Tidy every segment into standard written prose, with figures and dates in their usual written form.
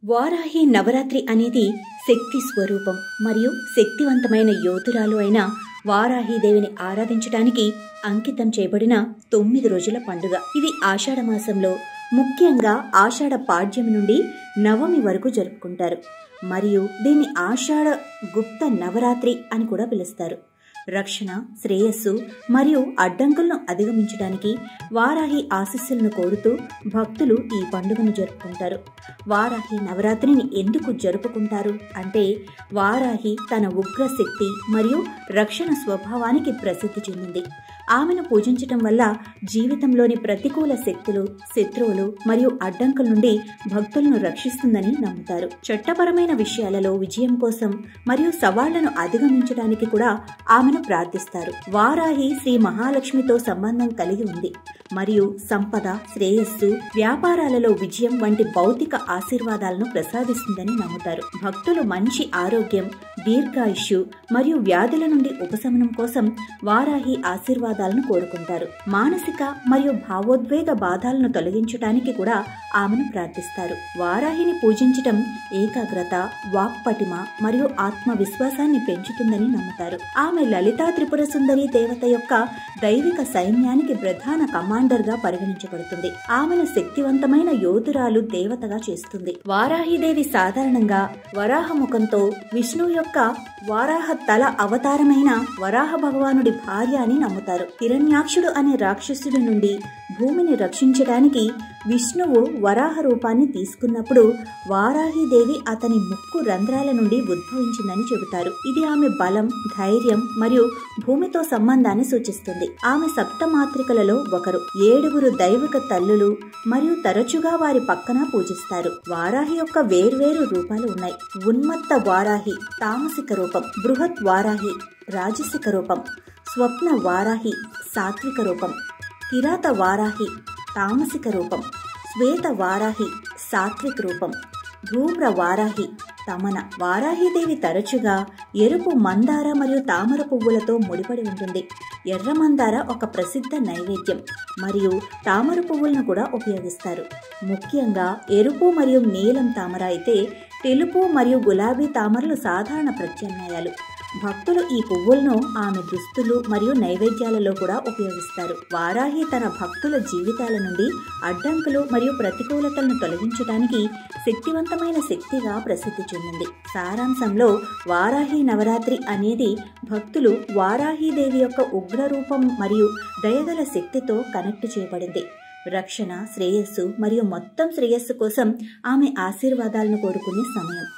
వారాహి నవరాత్రి అనేది శక్తి స్వరూపం మరియు శక్తివంతమైన యోధురాలు అయిన వారాహీదేవిని ఆరాధించడానికి అంకితం చేయబడిన 9 రోజుల పండుగ. ఇది ఆషాఢ మాసంలో ముఖ్యంగా ఆషాఢ పాడ్యమి నుండి నవమి వరకు జరుపుకుంటారు మరియు దీన్ని ఆషాఢ గుప్త నవరాత్రి అని కూడా పిలుస్తారు. రక్షణ, శ్రేయస్సు మరియు అడ్డంకులను అధిగమించడానికి వారాహి ఆశీస్సులను కోరుతూ భక్తులు ఈ పండుగను జరుపుకుంటారు. వారాహి నవరాత్రిని ఎందుకు జరుపుకుంటారు అంటే వారాహి తన ఉగ్ర శక్తి మరియు రక్షణ స్వభావానికి ప్రసిద్ధి చెందింది. ఆమెను పూజించటం వల్ల జీవితంలోని ప్రతికూల శక్తులు, శత్రువులు మరియు అడ్డంకుల నుండి భక్తులను రక్షిస్తుందని నమ్ముతారు. చట్టపరమైన విషయాలలో విజయం కోసం మరియు సవాళ్లను అధిగమించడానికి కూడా ఆమెను ప్రార్థిస్తారు. వారాహి శ్రీ మహాలక్ష్మితో సంబంధం కలిగి ఉంది మరియు సంపద, శ్రేయస్సు, వ్యాపారాలలో విజయం వంటి భౌతిక ఆశీర్వాదాలను ప్రసాదిస్తుందని నమ్ముతారు. భక్తులు మంచి ఆరోగ్యం, దీర్ఘాయుష్యు మరియు వ్యాధుల నుండి ఉపశమనం కోసం వారాహి ఆశీర్వాదాలను కోరుకుంటారు. మానసిక మరియు భావోద్వేగ బాధలను తొలగించడానికి కూడా ఆమెను ప్రార్థిస్తారు. వారాహిని పూజించటం ఏకాగ్రత, వాక్పటిమ మరియు ఆత్మవిశ్వాసాన్ని పెంచుతుందని నమ్ముతారు. ఆమె లలితా త్రిపుర సుందరి దేవత యొక్క దైవిక సైన్యానికి ప్రధాన కమాండర్ గా పరిగణించబడుతుంది. ఆమెను శక్తివంతమైన యోధురాలు దేవతగా చేస్తుంది. వారాహిదేవి సాధారణంగా వరాహ ముఖంతో విష్ణువు యొక్క వారాహ తల అవతారమైన వరాహ భగవానుడి భార్య అని నమ్ముతారు. హిరణ్యాక్షుడు అనే రాక్షసుడి నుండి భూమిని రక్షించడానికి విష్ణువు వరాహ రూపాన్ని తీసుకున్నప్పుడు వారాహిదేవి అతని ముక్కు రంధ్రాల నుండి ఉద్భవించిందని చెబుతారు. ఇది ఆమె బలం, ధైర్యం మరియు భూమితో సంబంధాన్ని సూచిస్తుంది. ఆమె సప్తమాత్రికలలో ఒకరు. 7 దైవిక తల్లులు మరియు తరచుగా వారి పక్కన పూజిస్తారు. వారాహి యొక్క వేర్వేరు రూపాలు ఉన్నాయి. ఉన్మత్త వారాహి తామసిక రూపం, బృహత్ వారాహి రాజసిక రూపం, స్వప్న వారాహి సాత్విక రూపం, కిరాత వారాహి తామసిక రూపం, శ్వేత వారాహి సాత్విక రూపం, ధూమ్ర వారాహి తమన. వారాహిదేవి తరచుగా ఎరుపు మందార మరియు తామర పువ్వులతో ముడిపడి ఉంటుంది. ఎర్ర మందార ఒక ప్రసిద్ధ నైవేద్యం మరియు తామర పువ్వులను కూడా ఉపయోగిస్తారు. ముఖ్యంగా ఎరుపు మరియు నీలం తామర అయితే తెలుపు మరియు గులాబీ తామరలు సాధారణ ప్రత్యామ్నాయాలు. భక్తులు ఈ పువ్వులను ఆమె దుస్తులు మరియు నైవేద్యాలలో కూడా ఉపయోగిస్తారు. వారాహి తన భక్తుల జీవితాల నుండి అడ్డంకులు మరియు ప్రతికూలతలను తొలగించడానికి శక్తివంతమైన శక్తిగా ప్రసిద్ధి చెందింది. సారాంశంలో వారాహి నవరాత్రి అనేది భక్తులు వారాహిదేవి యొక్క ఉగ్రరూపం మరియు దయగల శక్తితో కనెక్ట్ చేయబడింది. రక్షణ, శ్రేయస్సు మరియు మొత్తం శ్రేయస్సు కోసం ఆమె ఆశీర్వాదాలను కోరుకునే సమయం.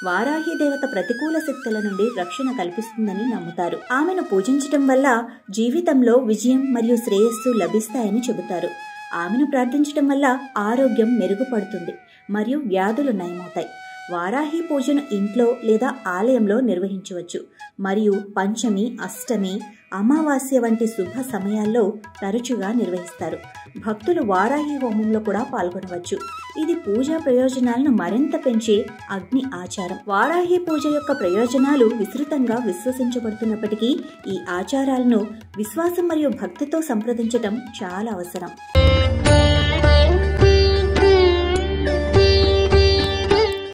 వారాహి దేవత ప్రతికూల శక్తుల నుండి రక్షణ కల్పిస్తుందని నమ్ముతారు. ఆమెను పూజించటం వల్ల జీవితంలో విజయం మరియు శ్రేయస్సు లభిస్తాయని చెబుతారు. ఆమెను ప్రార్థించటం వల్ల ఆరోగ్యం మెరుగుపడుతుంది మరియు వ్యాధులు నయమవుతాయి. వారాహి పూజను ఇంట్లో లేదా ఆలయంలో నిర్వహించవచ్చు మరియు పంచమి, అష్టమి, అమావాస్య వంటి శుభ సమయాల్లో తరచుగా నిర్వహిస్తారు. భక్తులు వారాహి హోమంలో కూడా పాల్గొనవచ్చు. ఇది పూజా ప్రయోజనాలను మరింత పెంచే అగ్ని ఆచారం. వారాహి పూజ యొక్క ప్రయోజనాలు విస్తృతంగా విశ్వసించబడుతున్నప్పటికీ ఈ ఆచారాలను విశ్వాసం మరియు భక్తితో సంప్రదించటం చాలా అవసరం.